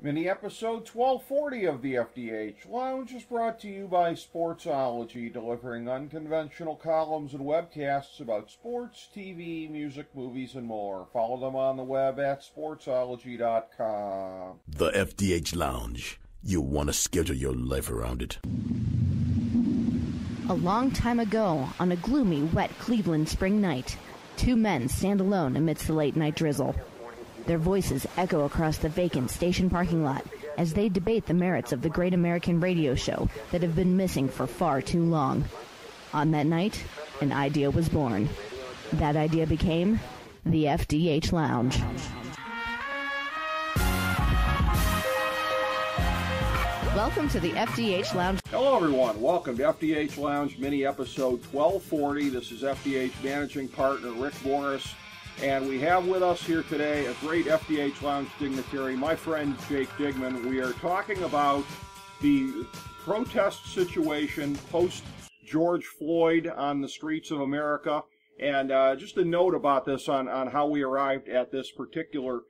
Mini episode 1240 of the FDH Lounge is brought to you by Sportsology, delivering unconventional columns and webcasts about sports, TV, music, movies, and more. Follow them on the web at sportsology.com. The FDH Lounge. You want to schedule your life around it. A long time ago, on a gloomy, wet Cleveland spring night, two men stand alone amidst the late-night drizzle. Their voices echo across the vacant station parking lot as they debate the merits of the great American radio show that have been missing for far too long. On that night, an idea was born. That idea became the FDH Lounge. Welcome to the FDH Lounge. Hello, everyone. Welcome to FDH Lounge mini episode 1240. This is FDH managing partner Rick Morris. And we have with us here today a great FDH Lounge dignitary, my friend Jake Digman. We are talking about the protest situation post George Floyd on the streets of America. And just a note about this on how we arrived at this particular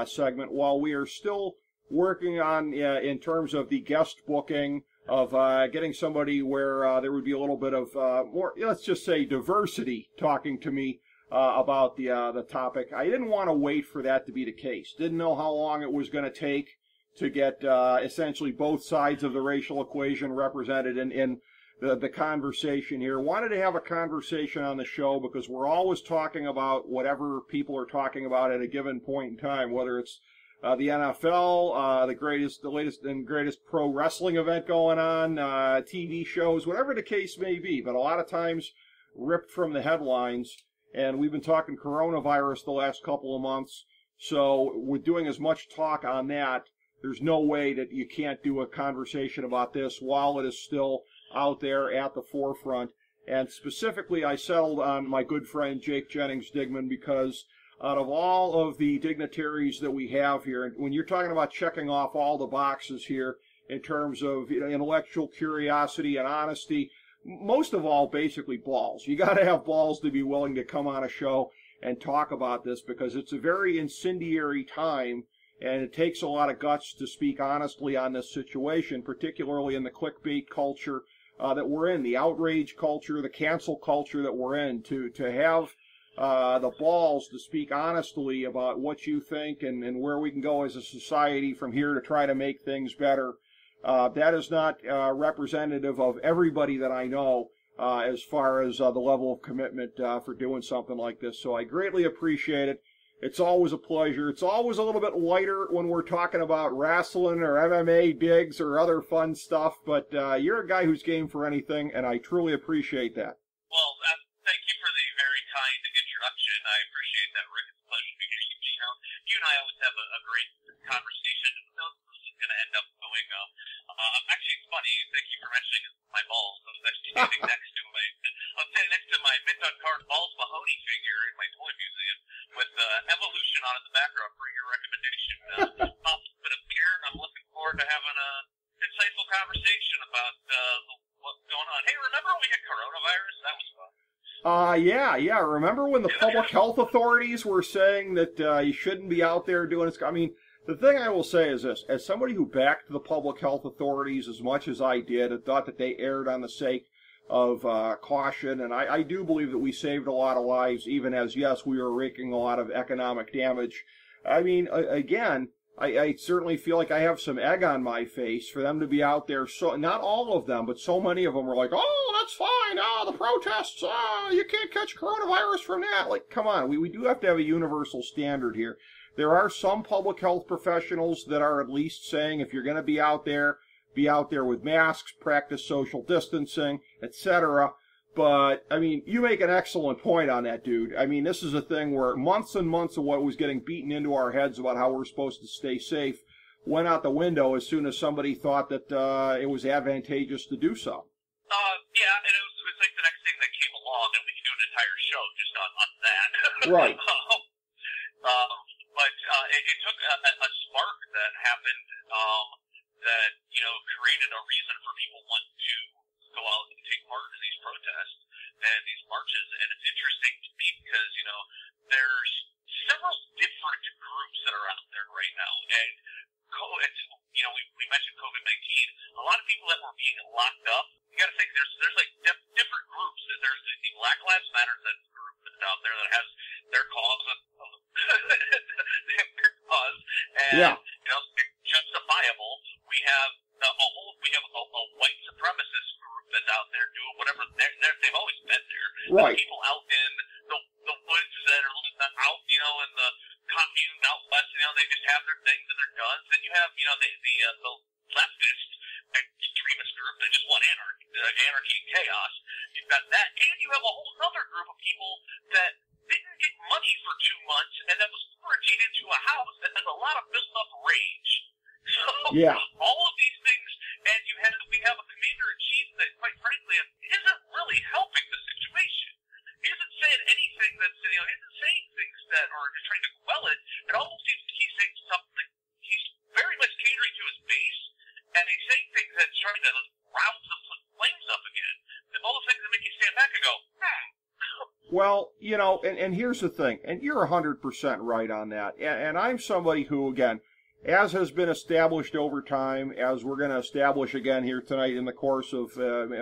segment. While we are still working on, in terms of the guest booking, of getting somebody where there would be a little bit of more, let's just say, diversity talking to me about the topic. I didn't want to wait for that to be the case. Didn't know how long it was going to take to get essentially both sides of the racial equation represented in the conversation here. Wanted to have a conversation on the show because we're always talking about whatever people are talking about at a given point in time, whether it's the NFL, the latest and greatest pro wrestling event going on, TV shows, whatever the case may be. But a lot of times ripped from the headlines. And we've been talking coronavirus the last couple of months, so we're doing as much talk on that. There's no way that you can't do a conversation about this while it is still out there at the forefront. And specifically, I settled on my good friend Jake Jennings Digman because out of all of the dignitaries that we have here, and when you're talking about checking off all the boxes here in terms of intellectual curiosity and honesty, most of all, basically balls. You got to have balls to be willing to come on a show and talk about this because it's a very incendiary time and it takes a lot of guts to speak honestly on this situation, particularly in the clickbait culture that we're in, the outrage culture, the cancel culture that we're in. To have the balls to speak honestly about what you think and where we can go as a society from here to try to make things better. That is not representative of everybody that I know as far as the level of commitment for doing something like this. So I greatly appreciate it. It's always a pleasure. It's always a little bit lighter when we're talking about wrestling or MMA digs or other fun stuff, but you're a guy who's game for anything, and I truly appreciate that. Well, thank you for the very kind introduction. I appreciate that, Rick. It's a pleasure to meet you. You and I always have a great conversation. Going to end up going actually, it's funny. Thank you for mentioning my balls. I was actually standing next to my mint on card balls Mahoney figure in my toy museum with Evolution on in the background for your recommendation. Popped a bit of beer, and I'm looking forward to having a insightful conversation about what's going on. Hey, remember when we had coronavirus? That was fun. Yeah. Remember when the public health authorities were saying that you shouldn't be out there doing this? I mean, the thing I will say is this. As somebody who backed the public health authorities as much as I did and thought that they erred on the sake of caution, and I do believe that we saved a lot of lives, even as, yes, we were wreaking a lot of economic damage. I mean, again, I certainly feel like I have some egg on my face for them to be out there. So not all of them, but so many of them were like, oh, that's fine. The protests. You can't catch coronavirus from that. Like, come on. We do have to have a universal standard here. There are some public health professionals that are at least saying if you're going to be out there with masks, practice social distancing, etc. But, I mean, you make an excellent point on that, dude. I mean, this is a thing where months and months of what was getting beaten into our heads about how we're supposed to stay safe went out the window as soon as somebody thought that it was advantageous to do so. Yeah, and it was like the next thing that came along, and we could do an entire show just on that. Right. But it took a spark that happened that, created a reason for people wanting to go out and take part in these protests and these marches. And it's interesting to me because, there's several different groups that are out there right now. And it's, we mentioned COVID-19. A lot of people that were being locked up, you got to think there's like different groups. There's the Black Lives Matter group that's out there that has their cause, and justifiable. We have a white supremacist group that's out there doing whatever. They've always been there. Right. The people out in the woods that are out, in the commune out west, they just have their things and their guns. Then you have, the leftist extremist group that just want anarchy and chaos. You've got that, and you have a whole other group of people that didn't get money for 2 months and that was quarantined into a house that has a lot of built up rage. So yeah. All of these things, and we have a commander-in-chief that, quite frankly, isn't really helping the situation. He isn't saying anything isn't saying things that are trying to quell it. It almost seems like he's saying something. He's very much catering to his base, and he's saying things that's trying to rouse the flames up again. And all the things that make you stand back and go, Well, and here's the thing, and you're 100% right on that. And I'm somebody who, again, as has been established over time, as we're going to establish again here tonight in the course of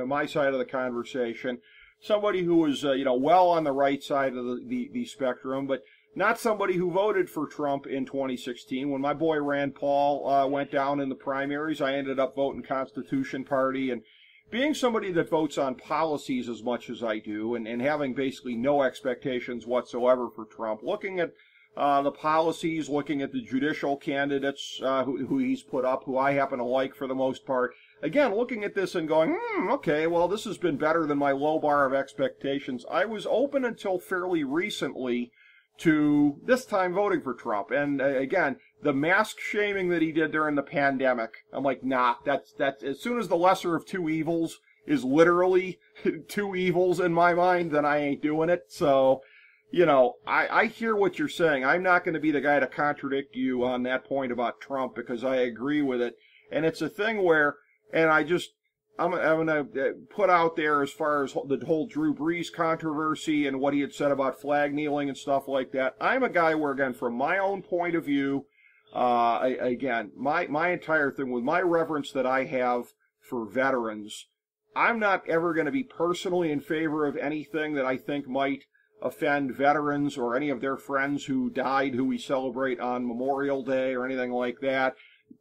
my side of the conversation, somebody who is, well on the right side of the spectrum, but not somebody who voted for Trump in 2016. When my boy Rand Paul went down in the primaries, I ended up voting Constitution Party, and being somebody that votes on policies as much as I do, and having basically no expectations whatsoever for Trump, looking at the policies, looking at the judicial candidates who he's put up, who I happen to like for the most part. Again, looking at this and going, okay, well, this has been better than my low bar of expectations. I was open until fairly recently to this time voting for Trump. And again, the mask shaming that he did during the pandemic, I'm like, nah, that's as soon as the lesser of two evils is literally two evils in my mind, then I ain't doing it. So, I hear what you're saying. I'm not going to be the guy to contradict you on that point about Trump because I agree with it. And it's a thing where, and I'm going to put out there as far as the whole Drew Brees controversy and what he had said about flag kneeling and stuff like that. I'm a guy where, again, from my own point of view, again, my entire thing with my reverence that I have for veterans, I'm not ever going to be personally in favor of anything that I think might offend veterans or any of their friends who died, who we celebrate on Memorial Day or anything like that.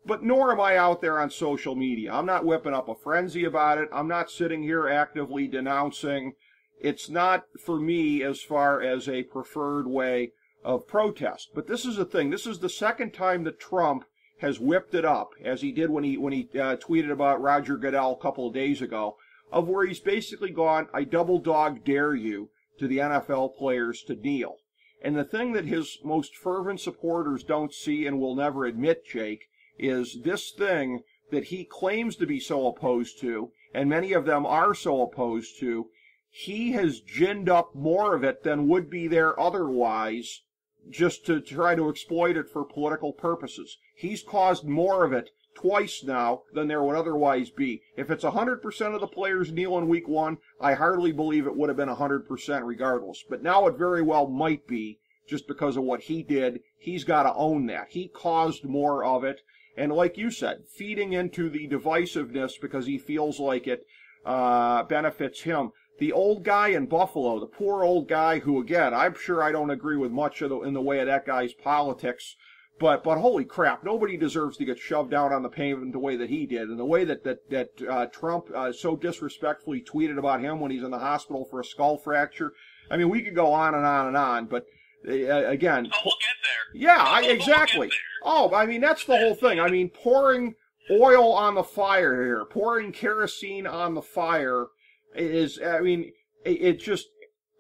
But nor am I out there on social media. I'm not whipping up a frenzy about it. I'm not sitting here actively denouncing. It's not for me as far as a preferred way of protest. But this is the thing. This is the second time that Trump has whipped it up, as he did when he tweeted about Roger Goodell a couple of days ago, of where he's basically gone, I double dog dare you to the NFL players to kneel. And the thing that his most fervent supporters don't see and will never admit, Jake, is this thing that he claims to be so opposed to, and many of them are so opposed to, he has ginned up more of it than would be there otherwise, just to try to exploit it for political purposes. He's caused more of it twice now than there would otherwise be. If it's 100% of the players kneel in week one, I hardly believe it would have been 100% regardless. But now it very well might be, just because of what he did. He's got to own that. He caused more of it. And like you said, feeding into the divisiveness because he feels like it benefits him. The old guy in Buffalo, the poor old guy who, again, I'm sure I don't agree with much in the way of that guy's politics, but holy crap, nobody deserves to get shoved out on the pavement the way that he did, and the way that Trump so disrespectfully tweeted about him when he's in the hospital for a skull fracture. I mean, we could go on and on and on, but again, we'll get there. Yeah, exactly. Oh, I mean, that's the whole thing. I mean, pouring oil on the fire here, pouring kerosene on the fire is, I mean, it just,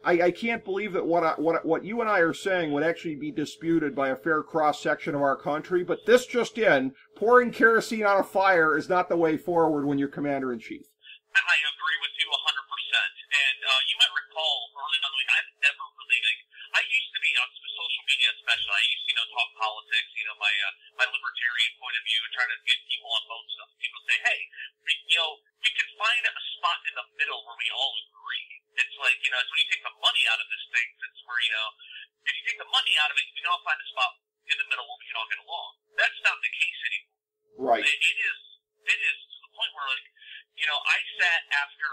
I can't believe that what you and I are saying would actually be disputed by a fair cross-section of our country, but this just in, pouring kerosene on a fire is not the way forward when you're commander-in-chief. I agree with you 100%, and you might recall early on, I've never really, I used to be on social media especially, I used to, talk politics, my libertarian point of view and try to get people on both stuff. People say, hey, we can find a spot in the middle where we all agree. It's like, it's when you take the money out of this thing, it's where, if you take the money out of it, we can all find a spot in the middle where we can all get along. That's not the case anymore. Right. It is to the point where, like, you know, I sat after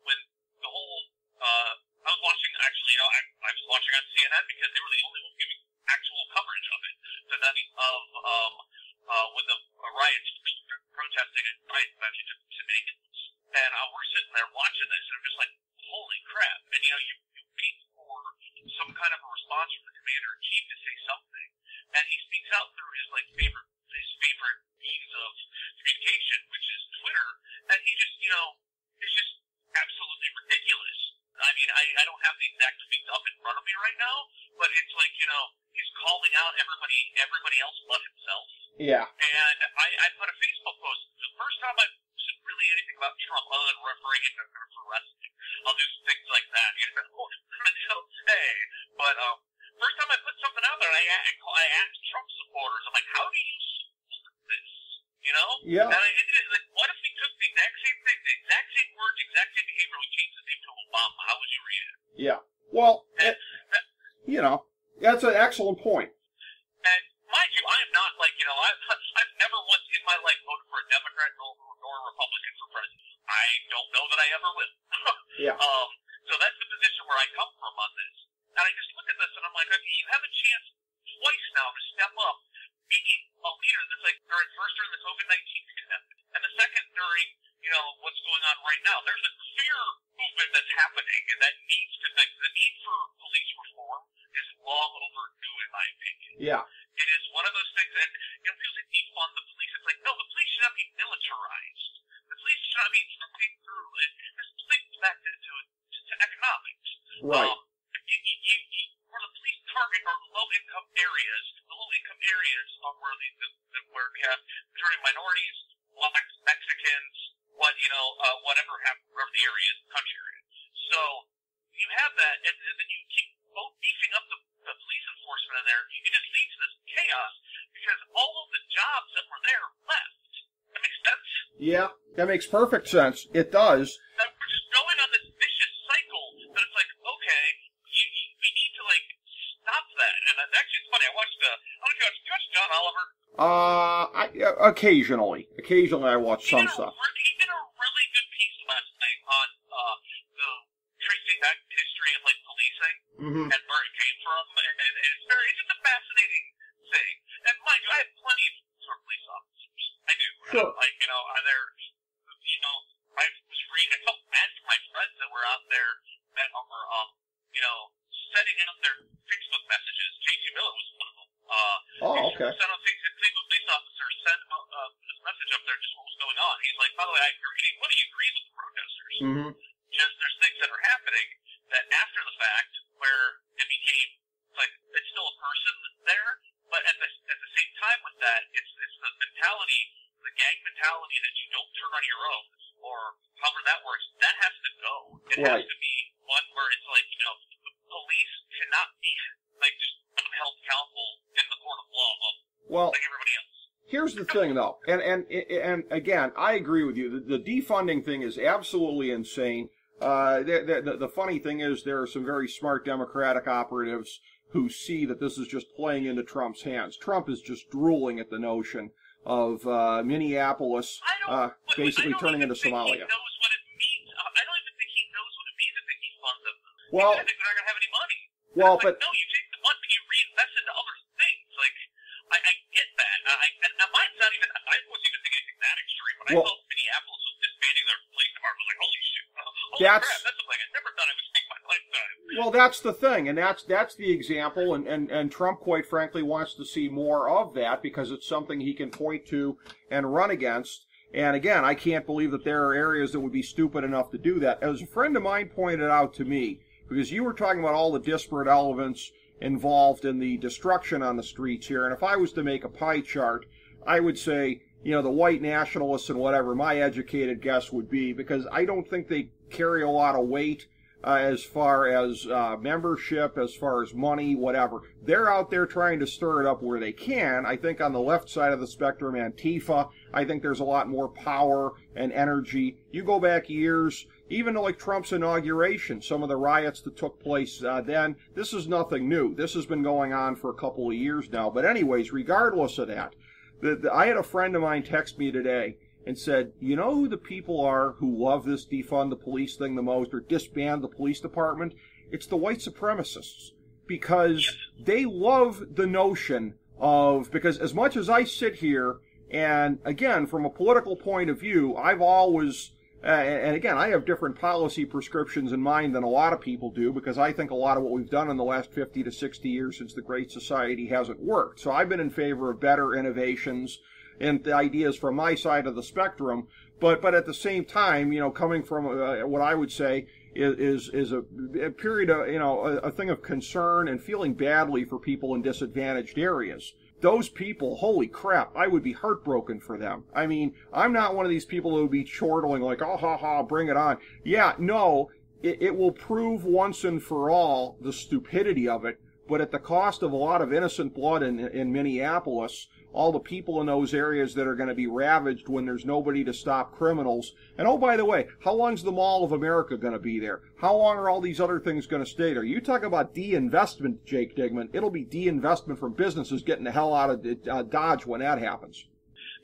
when the whole I was watching, actually, you know, I was watching on CNN because they were the only one giving actual coverage of it. The night of when the riots protesting and riots actually took to Vegas, and we're sitting there watching this, and I'm just like, holy crap! And you know, you wait for some kind of a response from the commander in chief to say something, and he speaks out through his favorite means of communication, which is Twitter, and he just, you know, it's just absolutely ridiculous. I mean, I don't have the exact tweets up in front of me right now, but it's like, you know, he's calling out everybody else but himself. Yeah. And I put a Facebook post. The first time I said really anything about Trump other than referring it for wrestling. I'll do some things like that, you know, until today. But first time I put something out there, I asked Trump supporters, I'm like, how do you support this? You know? Yeah. And like, what if we took the exact same thing, the exact same words, exact same behavior, we changed the name to Obama? How would you read it? Yeah. Well, you know, that's an excellent point. And mind you, I am not like, you know, I've never once in my life voted for a Democrat nor a Republican for president. I don't know that I ever will. Yeah. So that's the position where I come from on this. And I just look at this and I'm like, okay, you have a chance twice now to step up, being a leader that's like during the COVID-19 pandemic, and the second during, you know, what's going on right now. There's a clear movement that's happening, and that needs to, like, the need for police reform is long overdue, in my opinion. Yeah. It is one of those things that, you know, people say defund the police. It's like, no, the police should not be militarized. The police should not be looking through it. This links back to economics. Right. Where the police target are low-income areas. The low-income areas are where where we have majority minorities, blacks, Mexicans, whatever the area is, the country area. So you have that, and then you keep both beefing up the police enforcement in there. You can just lead to this chaos because all of the jobs that were there left. That makes sense? Yeah, that makes perfect sense. It does. And we're just going on this vicious cycle that it's like, okay, we need to, like, stop that. And actually, it's funny. I don't know if you watched John Oliver. Occasionally I watch some stuff. He did a really good piece last night on the tracing back history of, like, policing and where it came from, and it's just a fascinating thing. And mind you, I have plenty of police officers. I do. Sure. Like, you know, I was reading. I felt bad for my friends that were out there that were, setting out their Facebook messages. J.T. Miller was one of them. Okay. Cleveland police officer sent this message up there, just what was going on. He's like, by the way, I agree. What do you agree with the protesters? Mm-hmm. Just there's things that are happening that after the fact where it became like it's still a person there, but at the same time with that, it's the mentality, the gang mentality that you don't turn on your own, or however that works. That has to go. It Right. has to be one where it's like, you know, the police cannot be like just held accountable in the court of law like everybody else. Here's the thing, though, and again, I agree with you. The defunding thing is absolutely insane. The funny thing is there are some very smart Democratic operatives who see that this is just playing into Trump's hands. Trump is just drooling at the notion of Minneapolis basically turning into Somalia. I don't even think he knows what it means if they defund them. Well, I think they're not going to have any money. Well, but no, you take the money and you reinvest into other things. Like, I get that. And mine's not even. I wasn't even thinking anything that extreme. When I saw Minneapolis was disbanding their police department, I was like, holy shit! Holy crap! That's something I never thought I would see in my lifetime. Well, that's the thing, and that's the example, and Trump, quite frankly, wants to see more of that because it's something he can point to and run against. And again, I can't believe that there are areas that would be stupid enough to do that. As a friend of mine pointed out to me, because you were talking about all the disparate elements involved in the destruction on the streets here, and if I was to make a pie chart, I would say, you know, the white nationalists and whatever, my educated guess would be, because I don't think they carry a lot of weight as far as membership, as far as money, whatever. They're out there trying to stir it up where they can. I think on the left side of the spectrum, Antifa, I think there's a lot more power and energy. You go back years, even to like Trump's inauguration, some of the riots that took place then, this is nothing new. This has been going on for a couple of years now. But anyways, regardless of that, I had a friend of mine text me today and said, you know who the people are who love this defund the police thing the most, or disband the police department? It's the white supremacists, because they love the notion of, because as much as I sit here, and again, from a political point of view, I've always, and again, I have different policy prescriptions in mind than a lot of people do, because I think a lot of what we've done in the last 50 to 60 years since the Great Society hasn't worked. So I've been in favor of better innovations and the ideas from my side of the spectrum, but at the same time, coming from what I would say is a period of, a thing of concern and feeling badly for people in disadvantaged areas. Those people, holy crap, I would be heartbroken for them. I mean, I'm not one of these people who would be chortling like, oh, ha, ha, bring it on. Yeah, no, it will prove once and for all the stupidity of it, but at the cost of a lot of innocent blood in Minneapolis, all the people in those areas that are going to be ravaged when there's nobody to stop criminals. And oh, by the way, how long's the Mall of America going to be there? How long are all these other things going to stay there? You talk about de-investment, Jake Digman. It'll be de-investment from businesses getting the hell out of Dodge when that happens.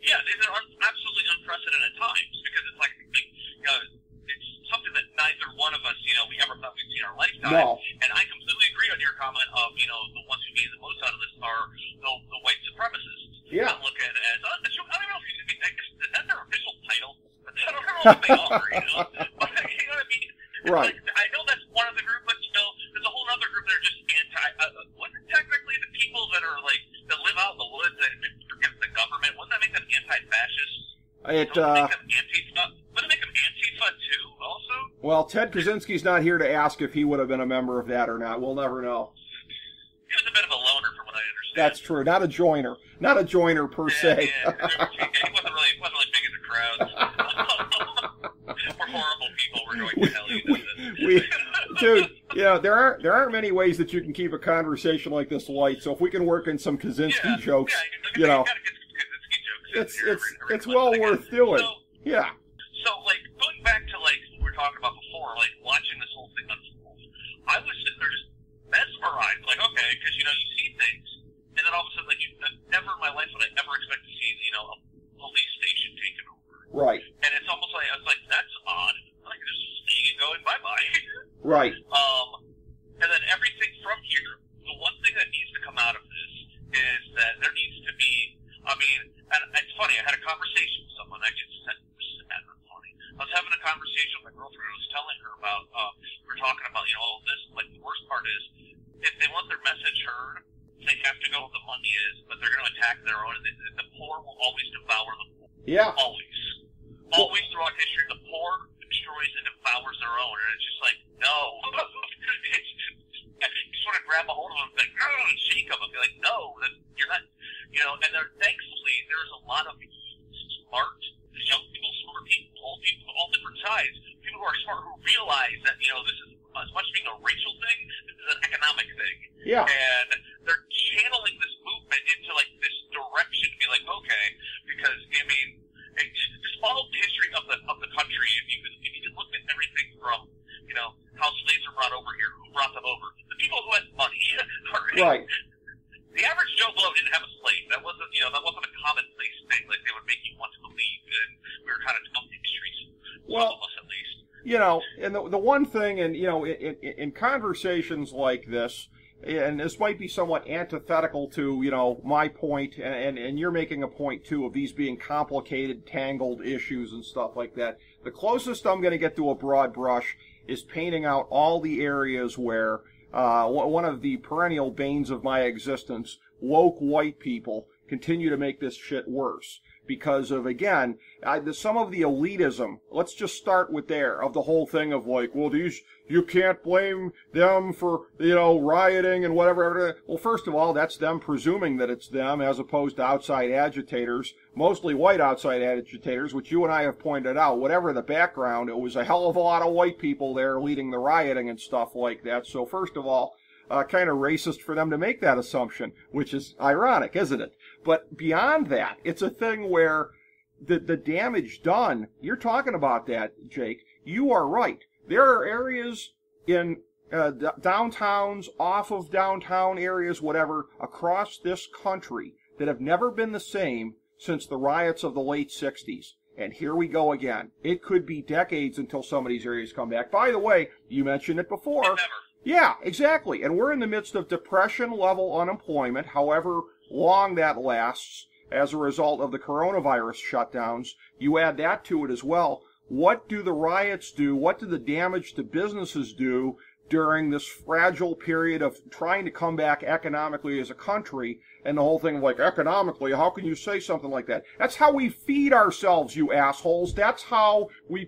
Yeah, these are absolutely unprecedented times, because it's like, it's something that neither one of us, we ever thought we'd see in our lifetime. No. And I completely agree on your comment of, the ones who gain the most out of this are the white supremacists. Yeah. I look at it as, I don't know if you can, is that their official title? I don't know what they are, But, you know what I mean? It's Right. Like, I know that's one of the group, but, there's a whole other group that are just wasn't technically the people that are, that live out in the woods and against the government, wouldn't that make them anti-fascists? Wouldn't it make them Antifa, too, also? Well, Ted Kaczynski's not here to ask if he would have been a member of that or not. We'll never know. He was a bit of a loner, from what I understand. That's true. Not a joiner. Not a joiner per se. Yeah, he wasn't really big in the crowds. We're horrible people. We're going to hell. Dude, there aren't many ways that you can keep a conversation like this light. So if we can work in some Kaczynski jokes, you gotta get some Kaczynski jokes. it's well worth doing. Yeah. So, going back to what we were talking about before, watching this whole thing unfold, I was sitting there just mesmerized, okay, because you see things, and then all of a sudden, never in my life would I ever expect to see, a police station taken over. Right. And it's almost like, I was like, that's odd. Just seeing it going bye-bye. Right. And then everything from here, the one thing that needs to come out of this is that there needs to be, and it's funny, I had a conversation with someone, I get sad and funny. I was having a conversation with my girlfriend, I was telling her about, we were talking about, all this, the worst part is, if they want their message heard, they have to go where the money is, but they're going to attack their own, the poor will always devour the poor. Yeah. Always throughout history, the poor destroys and devours their own, and it's just no. You sort of grab a hold of them and shake them and be like, no, you're not, and thankfully, there's a lot of smart, young people, smart people, old people, all different sides, people who are smart, who realize that, this is, as much being a racial thing, this is an economic thing. Yeah. And they're channeling this movement into, this direction to be like, okay, because, just follow the history of the country. If you can look at everything from, how slaves were brought over here, who brought them over, the people who had money. Right. The average Joe Blow didn't have a slave. That wasn't a commonplace thing. They would make you want to believe, and we were kind of dumping streets. Well, some of us at least. And the one thing, and in conversations like this, and this might be somewhat antithetical to, my point, and you're making a point too of these being complicated, tangled issues and stuff like that. The closest I'm going to get to a broad brush is painting out all the areas where one of the perennial banes of my existence, woke white people, continue to make this shit worse. Because of, again, some of the elitism, let's just start with there, of the whole thing of you can't blame them for, rioting and whatever. Well, first of all, that's them presuming that it's them as opposed to outside agitators, mostly white outside agitators, which you and I have pointed out. Whatever the background, it was a hell of a lot of white people there leading the rioting and stuff like that. So first of all, kind of racist for them to make that assumption, which is ironic, isn't it? But beyond that, it's a thing where the damage done, you're talking about that, Jake. You are right. There are areas in downtowns, off of downtown areas, whatever, across this country that have never been the same since the riots of the late 60s. And here we go again. It could be decades until some of these areas come back. By the way, you mentioned it before. Never. Yeah, exactly. And we're in the midst of depression-level unemployment, however long that lasts, as a result of the coronavirus shutdowns. You add that to it as well. What do the riots do? What do the damage to businesses do during this fragile period of trying to come back economically as a country? And the whole thing of like, economically, how can you say something like that? That's how we feed ourselves, you assholes. That's how we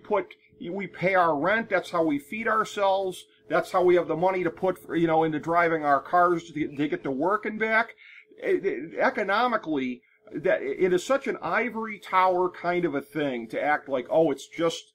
pay our rent. That's how we feed ourselves. That's how we have the money to put, into driving our cars to get to work and back. Economically, that it is such an ivory tower kind of a thing to act like, oh, it's just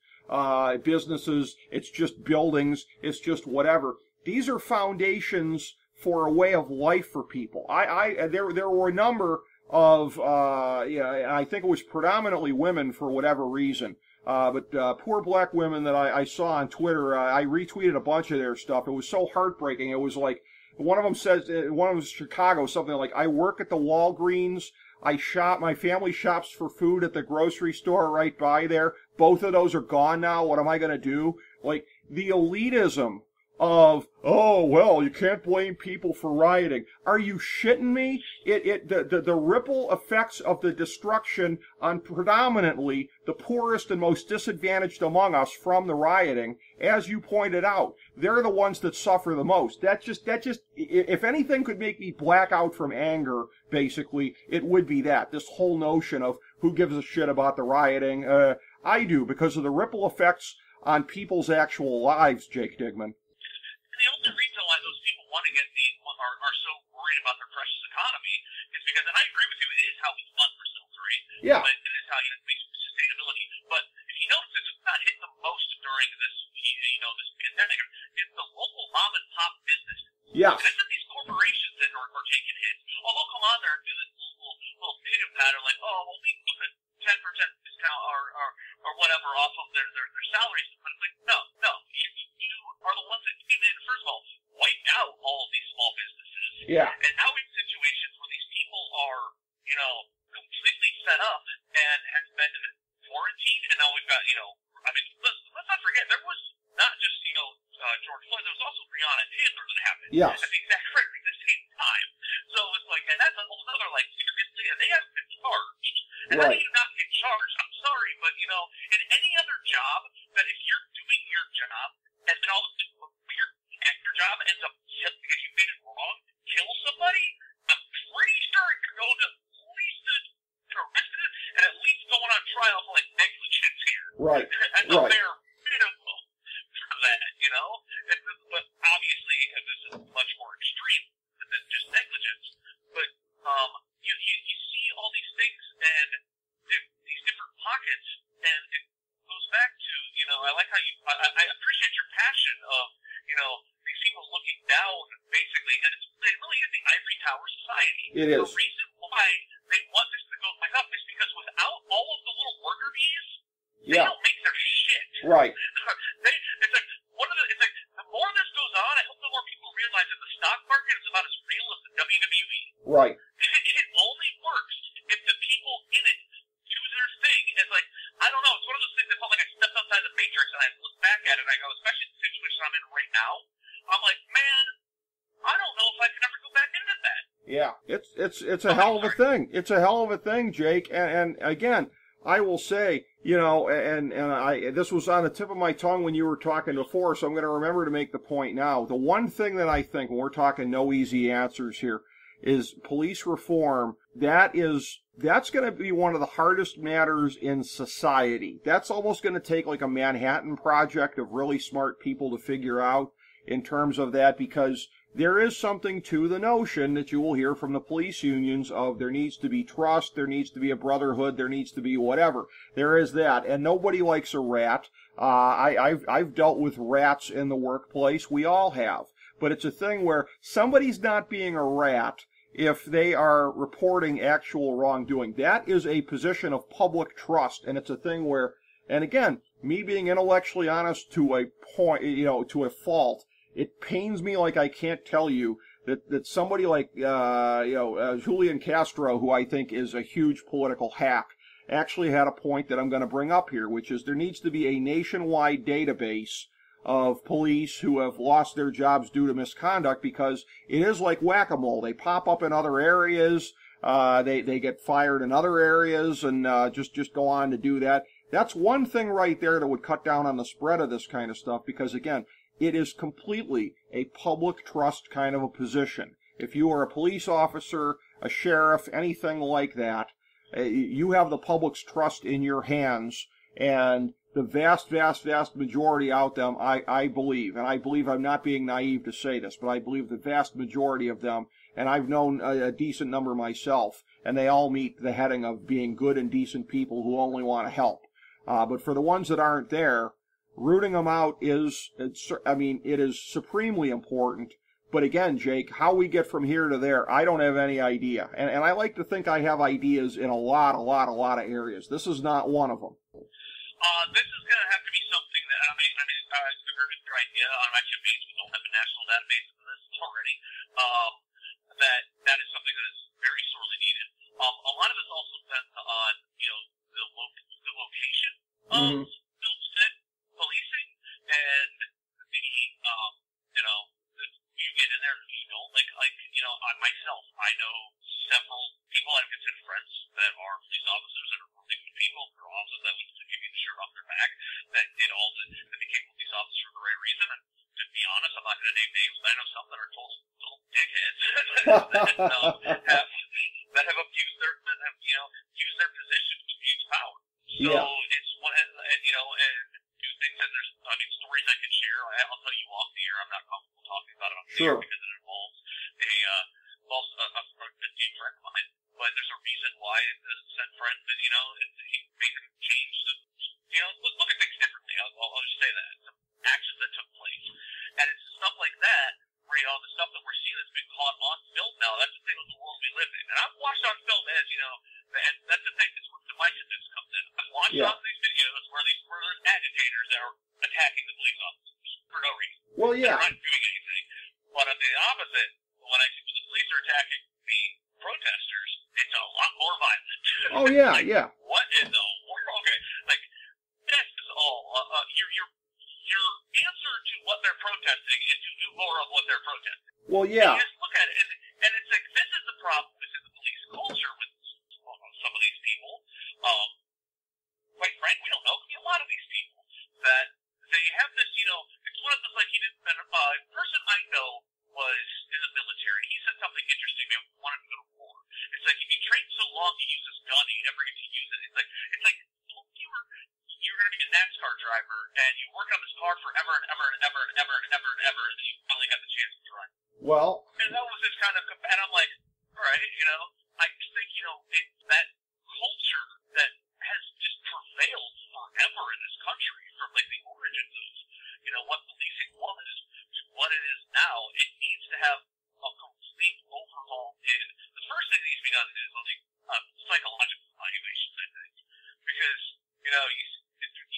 businesses, it's just buildings, it's just whatever. These are foundations for a way of life for people. There were a number of, I think it was predominantly women for whatever reason, but poor black women that I saw on Twitter. I retweeted a bunch of their stuff. It was so heartbreaking. It was like, one of them says, one of them is Chicago, something like, I work at the Walgreens. My family shops for food at the grocery store right by there. Both of those are gone now. What am I going to do? Like, the elitism of, oh, well, you can't blame people for rioting. Are you shitting me? The ripple effects of the destruction on predominantly the poorest and most disadvantaged among us from the rioting, as you pointed out, they're the ones that suffer the most. That just, if anything could make me black out from anger, basically, it would be that. This whole notion of who gives a shit about the rioting. I do, because of the ripple effects on people's actual lives, Jake Digman. The only reason why those people want to are so worried about their precious economy is because, and I agree with you, it is how we fund for silvery. Yeah. But it is how you make sustainability. But if you notice, it's not hit the most during this, this pandemic. It's the local mom and pop businesses. Yeah. And it's these corporations that are taking hits. Oh, they'll come on there and do this little pitter patter, like, oh, well, we put a 10% discount or whatever off of their salaries. But it's like, no. You are the ones that came in, first of all, wiped out all of these small businesses. Yeah. And now in situations where these people are, completely set up and has been quarantined, and now we've got, let's not forget, there was not just, George Floyd, there was also Breonna Taylor that happened. Yes. At the exact same time. So it's like, and that's a whole other, seriously, and they haven't been charged. And how do you not get charged? I'm sorry, but, in any other job, that if you're doing your job, and then all of a sudden, you're at your job ends up, just because you did it wrong, kill somebody, I'm pretty sure you're going to at least arrested and at least going on trial for, negligence here. Right. That's a bare minimum for that, But obviously, this is much more extreme than just negligence. But, you see all these things and these different pockets, and it goes back to, I like how I appreciate your passion of, these people looking down, basically, and it really is the ivory tower society. It is. The reason why they want this to go back up is because without all of the little worker bees, they don't make their shit. Right. It's like, the more this goes on, I hope the more people realize that the stock market is about as real as the WWE. Right. It only works if the people in it do their thing. It's like, I don't know, it's one of those things that felt like I stepped outside the matrix, and I look back at it and I go, especially in the situation I'm in right now, I'm like, man, I don't know if I can ever go back into that. Yeah, it's a hell of a thing. It's a hell of a thing, Jake. And again, I will say, this was on the tip of my tongue when you were talking before, so I'm going to remember to make the point now. The one thing that I think, when we're talking no easy answers here, is police reform. That's going to be one of the hardest matters in society. That's almost going to take like a Manhattan Project of really smart people to figure out in terms of that, because there is something to the notion that you will hear from the police unions of there needs to be trust, there needs to be a brotherhood, there needs to be whatever. There is that, and nobody likes a rat. I've dealt with rats in the workplace. We all have. But it's a thing where somebody's not being a rat if they are reporting actual wrongdoing. That is a position of public trust, and it's a thing where, and again, me being intellectually honest to a point, to a fault, it pains me like I can't tell you that somebody like Julian Castro, who I think is a huge political hack, actually had a point that I'm going to bring up here, which is there needs to be a nationwide database of police who have lost their jobs due to misconduct, because it is like whack-a-mole. They pop up in other areas, they get fired in other areas, and just go on to do that. That's one thing right there that would cut down on the spread of this kind of stuff, because again, it is completely a public trust kind of a position. If you are a police officer, a sheriff, anything like that, you have the public's trust in your hands, and the vast majority out them, I believe, and I believe I'm not being naive to say this, but I believe the vast majority of them, and I've known a decent number myself, and they all meet the heading of being good and decent people who only want to help. But for the ones that aren't there, rooting them out it is supremely important. But again, Jake, how we get from here to there, I don't have any idea. And I like to think I have ideas in a lot of areas. This is not one of them. This is going to have to be something that, I agree with your idea. I'm actually amazed we don't have a national database of this already. That is something that is very sorely needed. A lot of this also depends on, the location of Filmstead policing, and you get in there and you don't. I myself, I know several people I consider friends that are police officers that are really good people. They're awesome, that would give you the shirt off their back, that became police officers for the right reason. And to be honest, I'm not going to name names, but I know some that are total dickheads that have abused used their position to abuse power. So it's one, and do things, and there's, stories I can share. I'll tell you off the air. I'm not comfortable talking about it on the air because it involves a deep friend of mine. But there's a reason why said friend, and he made him change look at things differently. I'll just say that some actions that took place, and it's stuff like that where the stuff that we're seeing that's been caught on film now. That's the thing with the world we live in, and I've watched on film as and that's the thing. That's where the divisiveness comes in. I've watched on these videos where there's agitators that are attacking the police officers for no reason. Well, yeah. They're not doing anything. But on the opposite, when the police are attacking the protesters, it's a lot more violent. Oh yeah, yeah. What in the world? Okay, this is all your answer to what they're protesting is to do more of what they're protesting. Well, yeah. You just look at it, and it's like, this is the problem within the police culture with some of these people. Quite frankly, we don't know. Could be a lot of these people that they have this. It's one of those a person I know was in the military. He said something interesting. He wanted to go to war. It's like, if you train so long to use this gun, you never get to use it. It's like you're going to be a NASCAR driver, and you work on this car forever and ever and ever and ever and ever and ever, and then you finally got the chance to drive. Well, and that was this kind of, and I'm like, all right, I just think, it's that culture that has just prevailed forever in this country from the origins of, what policing was to what it is now. It needs to have a complete overhaul. The first thing that needs to be done is psychological evaluations, I think, because, you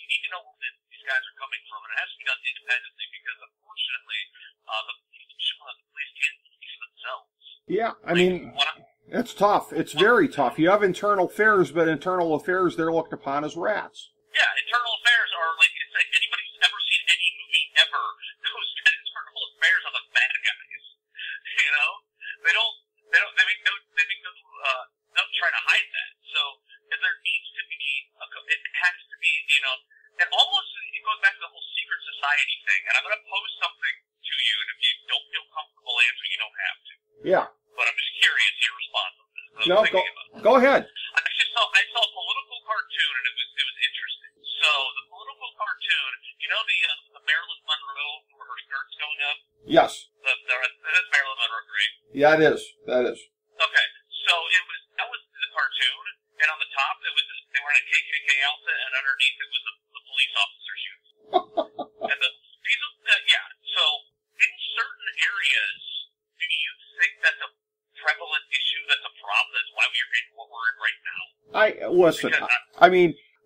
need to know where these guys are coming from, and it has to be done independently, because unfortunately, the police can't police themselves. Yeah, it's tough. It's very tough. You have internal affairs, but internal affairs, they're looked upon as rats. Yeah, internal affairs are it's like anybody who's ever seen any movie ever knows that internal affairs are the bad guys. They make no try to hide that. So there needs to be it has to be, and almost it goes back to the whole secret society thing. And I'm going to pose something to you, and if you don't feel comfortable answering, you don't have to. Yeah. But I'm just curious your response on this. No, go ahead. I saw a political cartoon, and it was interesting. So the political cartoon, the Marilyn Monroe, where her skirt's going up? Yes. That's Marilyn Monroe, right? Yeah, it is. That is. Okay. So that was the cartoon, and on the top they were in a KKK outfit, and underneath it was the police officer's uniform. And so in certain areas, do you think that's a prevalent issue? That's a problem. That's why we're in what we're in right now. Listen.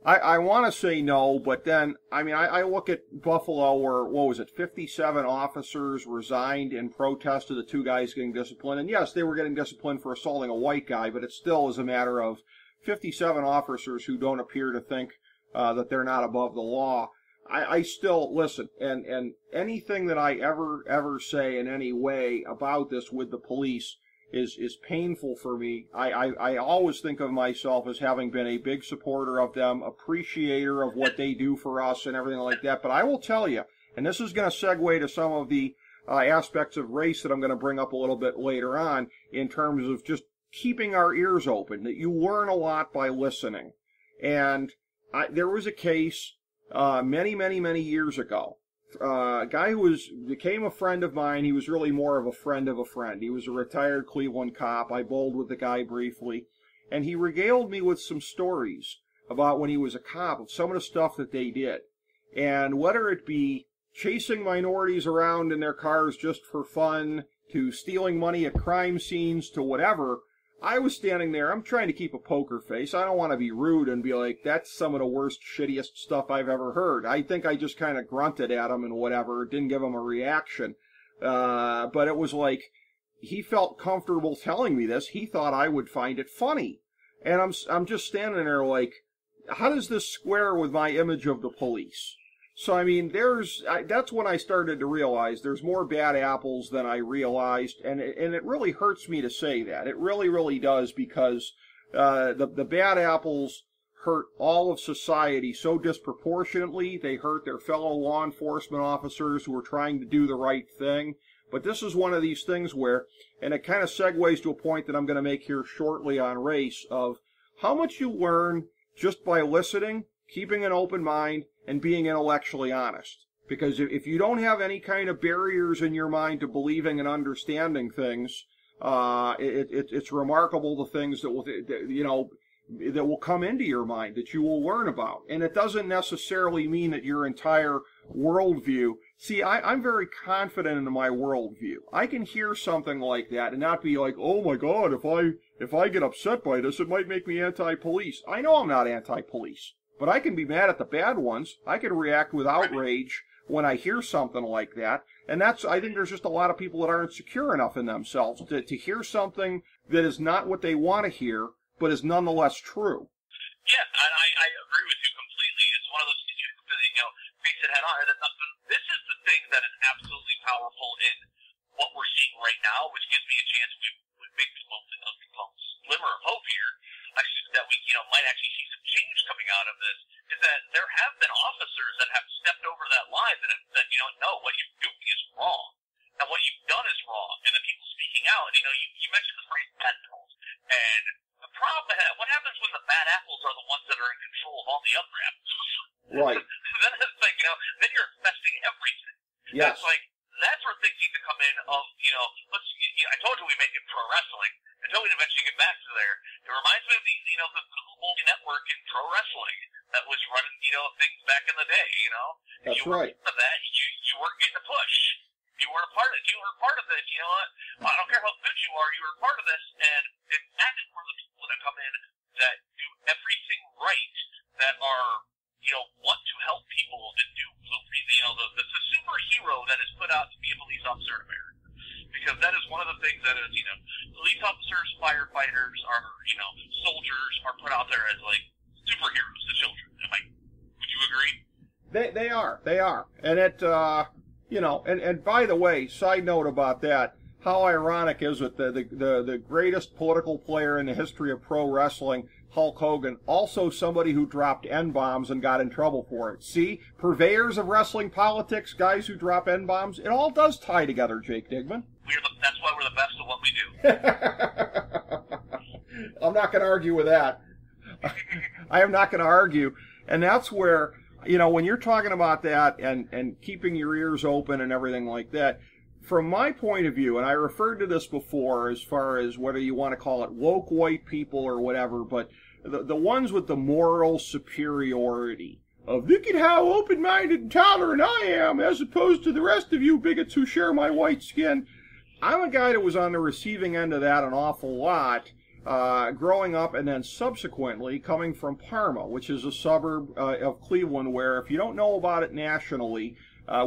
I want to say no, but then, I mean, I look at Buffalo where, what was it, 57 officers resigned in protest of the two guys getting disciplined. And yes, they were getting disciplined for assaulting a white guy, but it still is a matter of 57 officers who don't appear to think that they're not above the law. I still, listen, and anything that I ever say in any way about this with the police is painful for me. I always think of myself as having been a big supporter of them, appreciator of what they do for us and everything like that. But I will tell you, and this is going to segue to some of the aspects of race that I'm going to bring up a little bit later on in terms of just keeping our ears open, that you learn a lot by listening. And there was a case many years ago. A guy who became a friend of mine. He was really more of a friend of a friend. He was a retired Cleveland cop. I bowled with the guy briefly, and he regaled me with some stories about when he was a cop, of some of the stuff that they did. And whether it be chasing minorities around in their cars just for fun, to stealing money at crime scenes, to whatever, I was standing there, I'm trying to keep a poker face. I don't want to be rude and be like, that's some of the worst, shittiest stuff I've ever heard. I think I just kind of grunted at him and whatever, didn't give him a reaction. But it was like, he felt comfortable telling me this. He thought I would find it funny. And I'm just standing there like, how does this square with my image of the police? So, I mean, that's when I started to realize there's more bad apples than I realized, and it really hurts me to say that. It really does, because the bad apples hurt all of society so disproportionately. They hurt their fellow law enforcement officers who are trying to do the right thing. But this is one of these things where, and it kind of segues to a point that I'm going to make here shortly on race, of how much you learn just by listening, keeping an open mind, and being intellectually honest. Because if you don't have any kind of barriers in your mind to believing and understanding things, it's remarkable the things that will come into your mind, that you will learn about. And it doesn't necessarily mean that your entire worldview. See, I'm very confident in my worldview. I can hear something like that and not be like, oh my God, if I get upset by this, it might make me anti-police. I know I'm not anti-police. But I can be mad at the bad ones. I can react with outrage when I hear something like that. And I think there's just a lot of people that aren't secure enough in themselves to hear something that is not what they want to hear, but is nonetheless true. Yeah, I agree with you completely. It's one of those things you have to, face it head on. This is the thing that is absolutely powerful in what we're seeing right now, which gives me a chance to make a glimmer of hope here. Actually, that we, might actually see some change coming out of this, is that there have been officers that have stepped over that line that have said, no, what you're doing is wrong, and what you've done is wrong, and the people speaking out, you mentioned the phrase bad apples, and the problem, what happens when the bad apples are the ones that are in control of all the other apples? Right. Then it's like, then you're infesting everything. Yes. It's like, that's where things need to come in of, I told you we make it pro wrestling. Until we eventually get back to there. It reminds me of the multi-network in pro wrestling that was running, things back in the day, That's you right. Of that, you weren't getting a push. You weren't a part of it. You were a part of it. You know what? I don't care how good you are, you were a part of this, and that is where the people that come in that do everything right, that are, want to help people and do, the superhero that is put out to be a police officer in America. Because that is one of the things that is, police officers, firefighters, soldiers are put out there as, like, superheroes to children. Would you agree? They are. And and by the way, side note about that, how ironic is it that the greatest political player in the history of pro wrestling, Hulk Hogan, also somebody who dropped N-bombs and got in trouble for it. See, purveyors of wrestling politics, guys who drop N-bombs, it all does tie together, Jake Digman. That's why we're the best at what we do. I'm not going to argue with that. I am not going to argue. And that's where, when you're talking about that and keeping your ears open and everything like that, from my point of view, and I referred to this before as far as whether you want to call it woke white people or whatever, but the ones with the moral superiority of, look at how open-minded and tolerant I am as opposed to the rest of you bigots who share my white skin. I'm a guy that was on the receiving end of that an awful lot growing up and then subsequently coming from Parma, which is a suburb of Cleveland where, if you don't know about it nationally,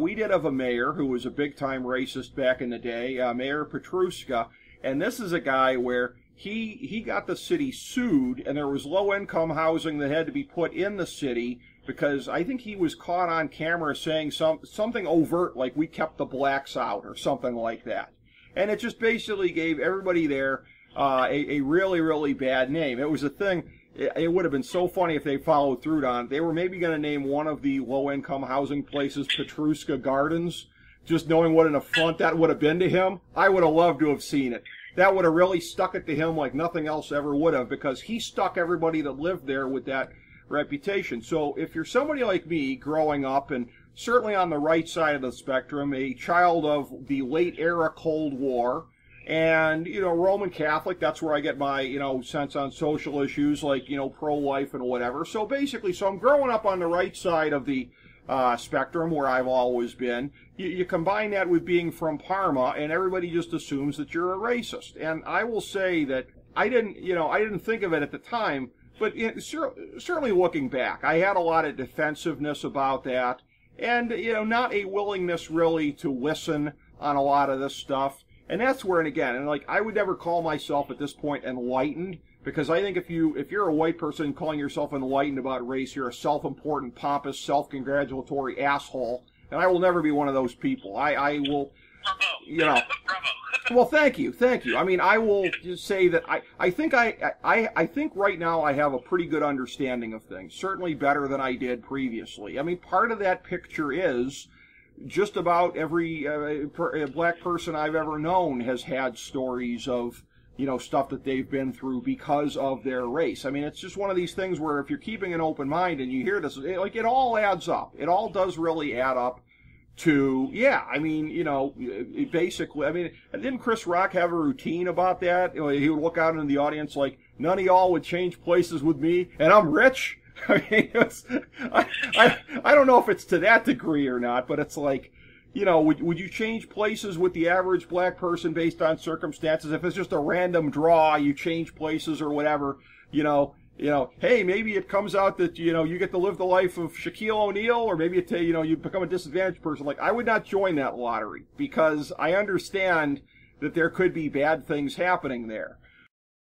we did have a mayor who was a big-time racist back in the day, Mayor Petruska, and this is a guy where he got the city sued, and there was low-income housing that had to be put in the city because I think he was caught on camera saying something overt like we kept the blacks out or something like that. And it just basically gave everybody there a really, really bad name. It was a thing. It would have been so funny if they followed through on it. They were maybe going to name one of the low-income housing places Petruska Gardens, just knowing what an affront that would have been to him. I would have loved to have seen it. That would have really stuck it to him like nothing else ever would have, because he stuck everybody that lived there with that reputation. So if you're somebody like me growing up, and certainly on the right side of the spectrum, a child of the late era Cold War, and, Roman Catholic, that's where I get my, sense on social issues like, pro-life and whatever. So basically, I'm growing up on the right side of the spectrum where I've always been. You combine that with being from Parma, and everybody just assumes that you're a racist. And I will say that I didn't think of it at the time, but certainly looking back, I had a lot of defensiveness about that, and, not a willingness really to listen on a lot of this stuff. And that's where, and again, I would never call myself at this point enlightened, because I think if you're a white person calling yourself enlightened about race, you're a self-important, pompous, self-congratulatory asshole, and I will never be one of those people. I will, Bravo. Well, thank you. I mean, I will just say that I think right now I have a pretty good understanding of things, certainly better than I did previously. I mean, part of that picture is just about every black person I've ever known has had stories of, stuff that they've been through because of their race. I mean, it's just one of these things where if you're keeping an open mind and you hear this, it all adds up. It all does really add up to, basically, didn't Chris Rock have a routine about that? He would look out into the audience like, none of y'all would change places with me, and I'm rich? I mean, I don't know if it's to that degree or not, but it's like, would you change places with the average black person based on circumstances? If it's just a random draw, you change places or whatever, hey, maybe it comes out that, you get to live the life of Shaquille O'Neal, or maybe you become a disadvantaged person. Like, I would not join that lottery, because I understand that there could be bad things happening there.